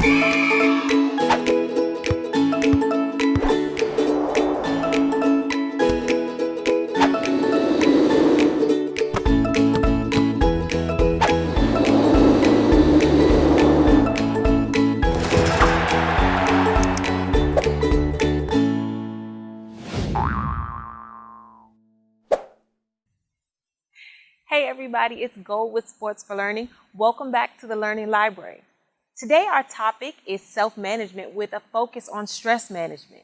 Hey everybody, it's Gold with Sports for Learning. Welcome back to the Learning Library. Today our topic is self-management with a focus on stress management.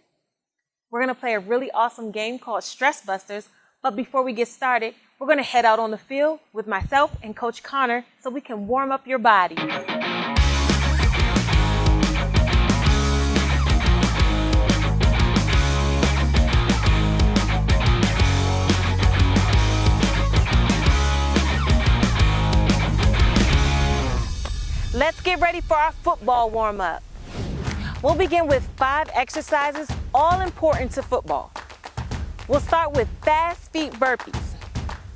We're going to play a really awesome game called Stress Busters, but before we get started, we're going to head out on the field with myself and Coach Connor so we can warm up your body. Let's get ready for our football warm-up. We'll begin with 5 exercises, all important to football. We'll start with fast feet burpees.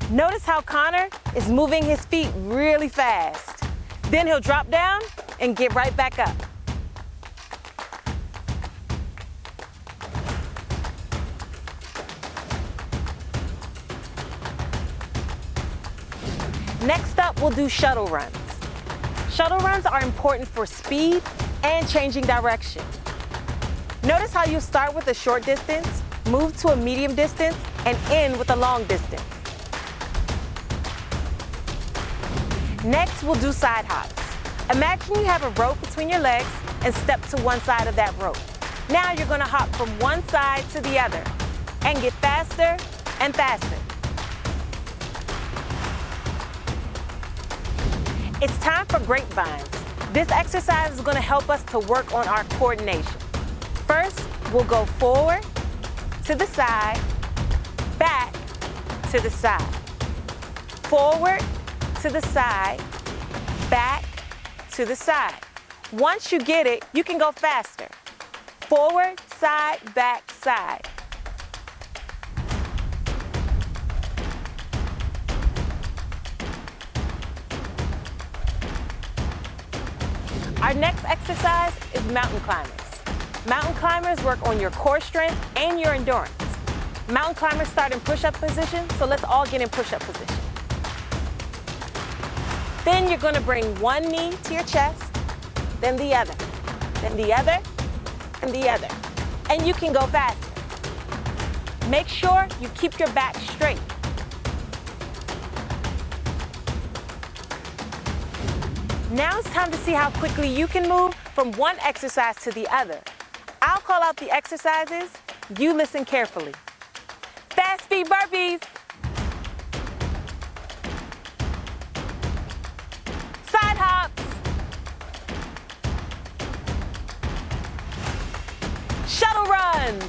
Notice how Connor is moving his feet really fast. Then he'll drop down and get right back up. Next up, we'll do shuttle runs. Shuttle runs are important for speed and changing direction. Notice how you start with a short distance, move to a medium distance, and end with a long distance. Next, we'll do side hops. Imagine you have a rope between your legs and step to one side of that rope. Now you're going to hop from one side to the other and get faster and faster. It's time for grapevines. This exercise is going to help us to work on our coordination. First, we'll go forward, to the side, back, to the side. Forward, to the side, back, to the side. Once you get it, you can go faster. Forward, side, back, side. Our next exercise is mountain climbers. Mountain climbers work on your core strength and your endurance. Mountain climbers start in push-up position, so let's all get in push-up position. Then you're going to bring one knee to your chest, then the other, then the other, and the other. And you can go faster. Make sure you keep your back straight. Now it's time to see how quickly you can move from one exercise to the other. I'll call out the exercises. You listen carefully. Fast feet burpees. Side hops. Shuttle runs.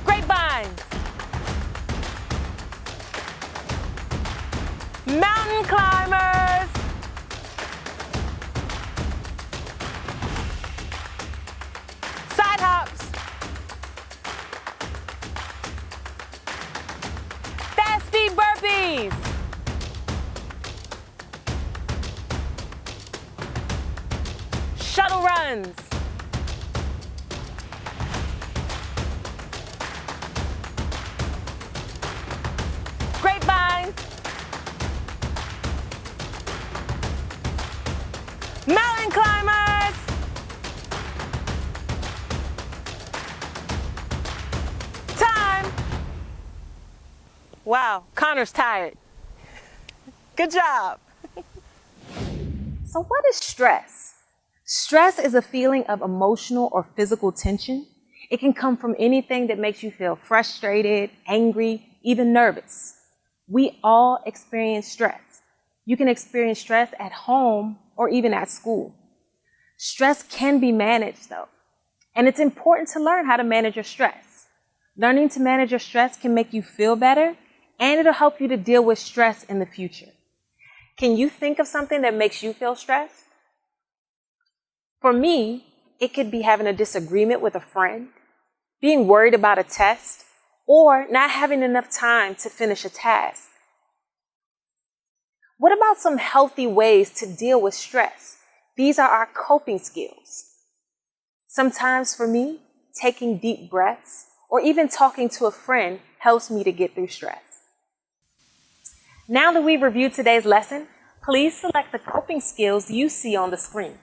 Grapevines. Mountain climbers. Side hops. Fast feet burpees. Shuttle runs. Grapevines. Mountain climbers! Time! Wow, Connor's tired. Good job. So what is stress? Stress is a feeling of emotional or physical tension. It can come from anything that makes you feel frustrated, angry, even nervous. We all experience stress. You can experience stress at home or even at school. Stress can be managed though, and it's important to learn how to manage your stress. Learning to manage your stress can make you feel better, and it'll help you to deal with stress in the future. Can you think of something that makes you feel stressed? For me, it could be having a disagreement with a friend, being worried about a test, or not having enough time to finish a task. What about some healthy ways to deal with stress? These are our coping skills. Sometimes for me, taking deep breaths or even talking to a friend helps me to get through stress. Now that we've reviewed today's lesson, please select the coping skills you see on the screen.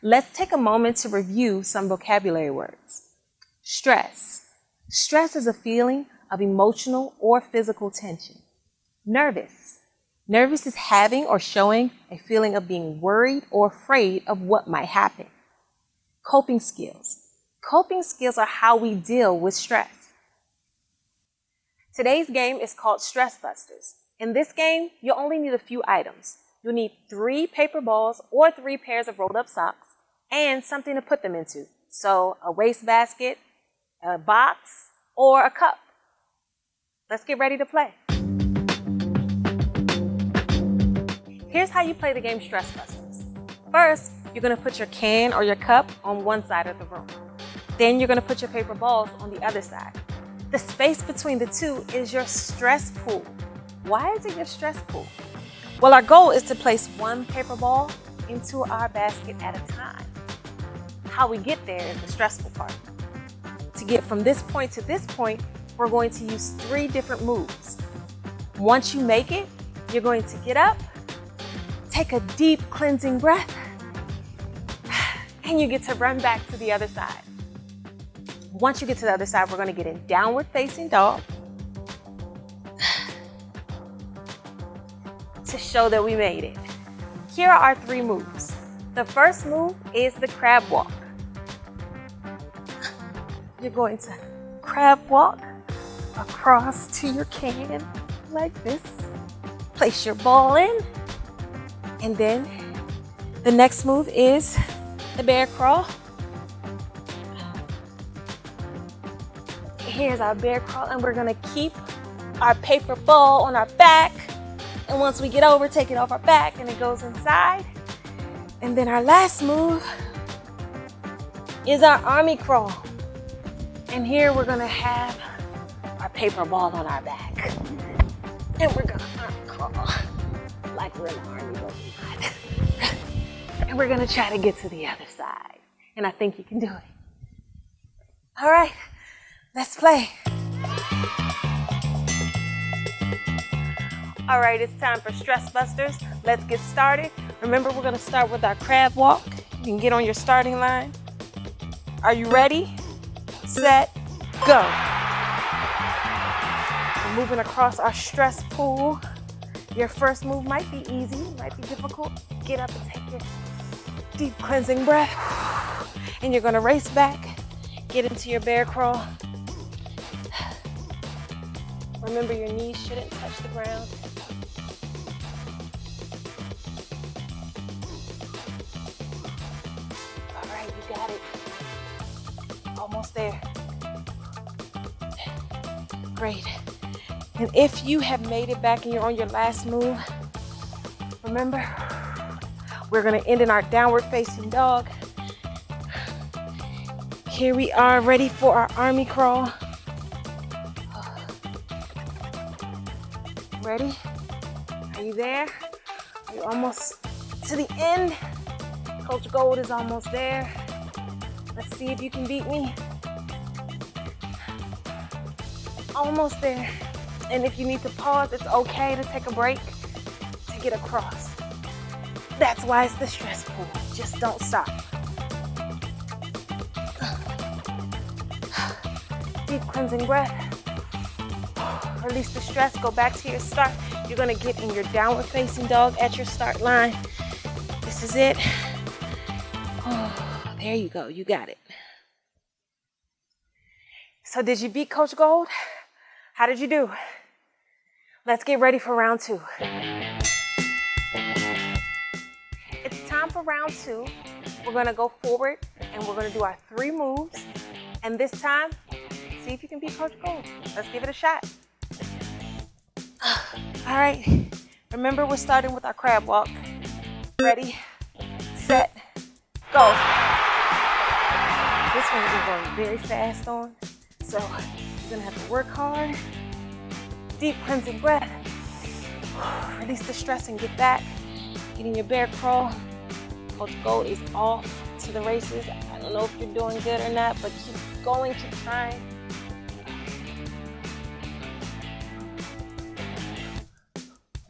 Let's take a moment to review some vocabulary words. Stress. Stress is a feeling of emotional or physical tension. Nervous. Nervous is having or showing a feeling of being worried or afraid of what might happen. Coping skills. Coping skills are how we deal with stress. Today's game is called Stress Busters. In this game, you'll only need a few items. You'll need 3 paper balls or 3 pairs of rolled up socks and something to put them into. So a wastebasket, a box, or a cup. Let's get ready to play. Here's how you play the game Stress Busters. First, you're going to put your can or your cup on one side of the room. Then you're going to put your paper balls on the other side. The space between the two is your stress pool. Why is it your stress pool? Well, our goal is to place 1 paper ball into our basket at a time. How we get there is the stressful part. To get from this point to this point, we're going to use 3 different moves. Once you make it, you're going to get up, take a deep cleansing breath, and you get to run back to the other side. Once you get to the other side, we're going to get in downward facing dog to show that we made it. Here are our 3 moves. The first move is the crab walk. You're going to crab walk across to your can like this. Place your ball in. And then the next move is the bear crawl. Here's our bear crawl, and we're gonna keep our paper ball on our back. And once we get over, take it off our back and it goes inside. And then our last move is our army crawl. And here we're gonna have our paper ball on our back. And we're gonna army crawl like we're in the army, but we're not. And we're gonna try to get to the other side. And I think you can do it. All right, let's play. All right, it's time for Stress Busters. Let's get started. Remember, we're gonna start with our crab walk. You can get on your starting line. Are you ready? Set, go. We're moving across our stress pool. Your first move might be easy, might be difficult. Get up and take your deep cleansing breath. And you're gonna race back, get into your bear crawl. Remember, your knees shouldn't touch the ground. All right, you got it. Almost there. Great. And if you have made it back and you're on your last move, remember, we're gonna end in our downward facing dog. Here we are, ready for our army crawl. Ready? Are you there? Are you almost to the end? Coach Gold is almost there. Let's see if you can beat me. Almost there. And if you need to pause, it's okay to take a break to get across. That's why it's the stress pool. Just don't stop. Deep cleansing breath. Release the stress, go back to your start. You're gonna get in your downward facing dog at your start line. This is it. Oh, there you go, you got it. So did you beat Coach Gold? How did you do? Let's get ready for round 2. It's time for round 2. We're gonna go forward and we're gonna do our 3 moves. And this time, see if you can beat Coach Gold. Let's give it a shot. All right, remember we're starting with our crab walk. Ready, set, go. This one we're going very fast on, so you're gonna have to work hard. Deep cleansing breath. release the stress and get back. Get in your bear crawl. Coach Gold is off to the races. I don't know if you're doing good or not, but keep going, keep trying.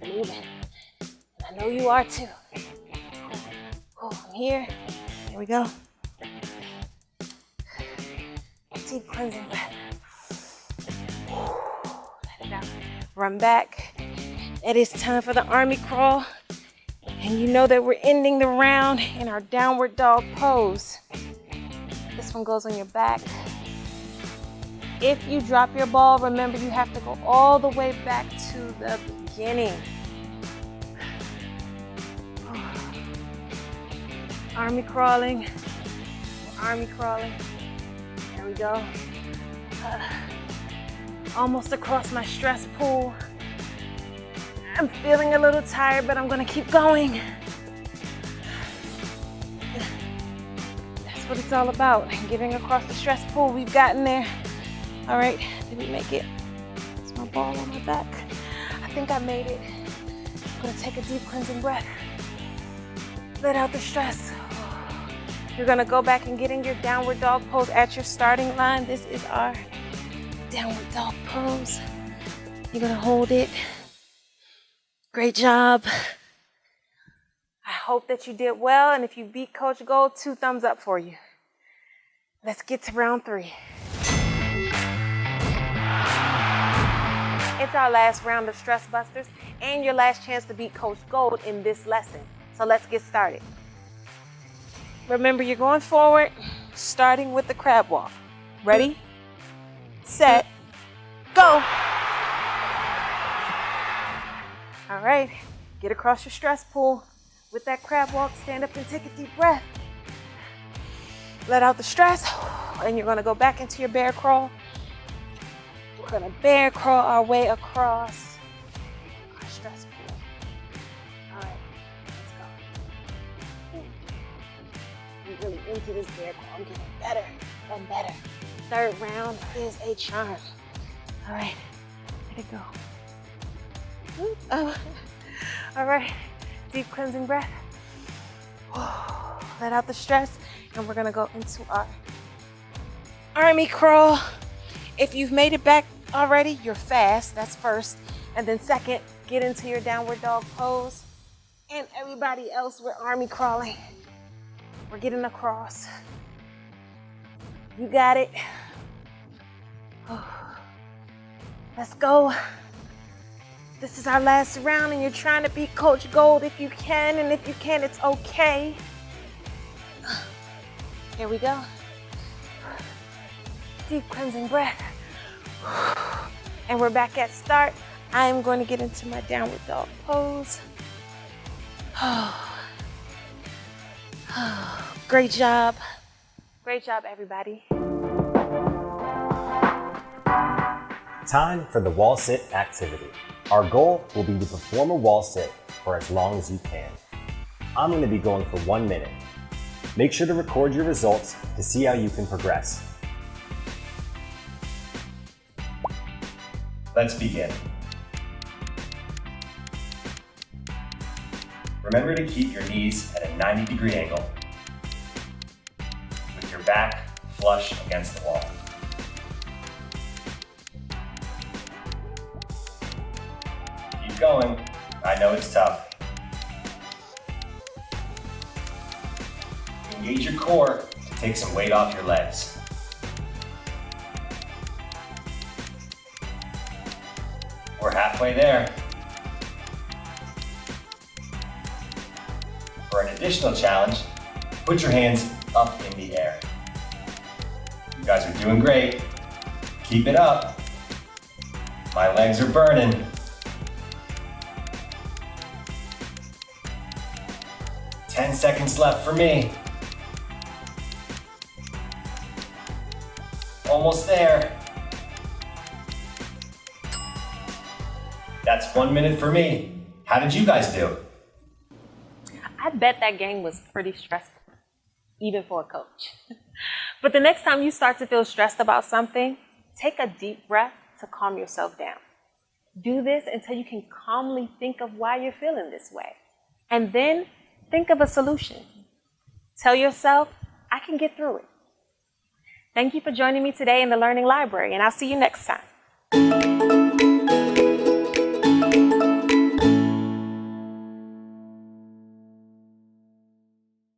Moving. And I know you are too. Oh, I'm here. Here we go. Deep cleansing breath. Let it out. Run back. It is time for the army crawl. And you know that we're ending the round in our downward dog pose. This one goes on your back. If you drop your ball, remember you have to go all the way back to the beginning. Army crawling. Army crawling. There we go. Almost across my stress pool. I'm feeling a little tired, but I'm gonna keep going. That's what it's all about, getting across the stress pool. We've gotten there. All right, did we make it? Is my ball on my back? I think I made it. I'm gonna take a deep cleansing breath. Let out the stress. You're gonna go back and get in your downward dog pose at your starting line. This is our downward dog pose. You're gonna hold it. Great job. I hope that you did well, and if you beat Coach Gold, 2 thumbs up for you. Let's get to round 3. It's our last round of Stress Busters and your last chance to beat Coach Gold in this lesson. So let's get started. Remember, you're going forward, starting with the crab walk. Ready, set, go. All right, get across your stress pool. With that crab walk, stand up and take a deep breath. Let out the stress, and you're gonna go back into your bear crawl. We're gonna bear crawl our way across our stress pool. All right, let's go. I'm really into this bear crawl. I'm getting better and better. Third round is a charm. All right, let it go. Oh. All right, deep cleansing breath. Let out the stress, and we're gonna go into our army crawl. If you've made it back already, you're fast, that's first. And then second, get into your downward dog pose. And everybody else, we're army crawling. We're getting across. You got it. Let's go. This is our last round, and you're trying to beat Coach Gold if you can, and if you can, it's okay. Here we go. Deep cleansing breath. And we're back at start. I am going to get into my downward dog pose. Great job. Great job, everybody. Time for the wall sit activity. Our goal will be to perform a wall sit for as long as you can. I'm going to be going for 1 minute. Make sure to record your results to see how you can progress. Let's begin. Remember to keep your knees at a 90-degree angle with your back flush against the wall. Keep going. I know it's tough. Engage your core to take some weight off your legs. We're halfway there. For an additional challenge, put your hands up in the air. You guys are doing great. Keep it up. My legs are burning. 10 seconds left for me. Almost there. That's 1 minute for me. How did you guys do? I bet that game was pretty stressful, even for a coach. But the next time you start to feel stressed about something, take a deep breath to calm yourself down. Do this until you can calmly think of why you're feeling this way. And then think of a solution. Tell yourself, I can get through it. Thank you for joining me today in the Learning Library, and I'll see you next time.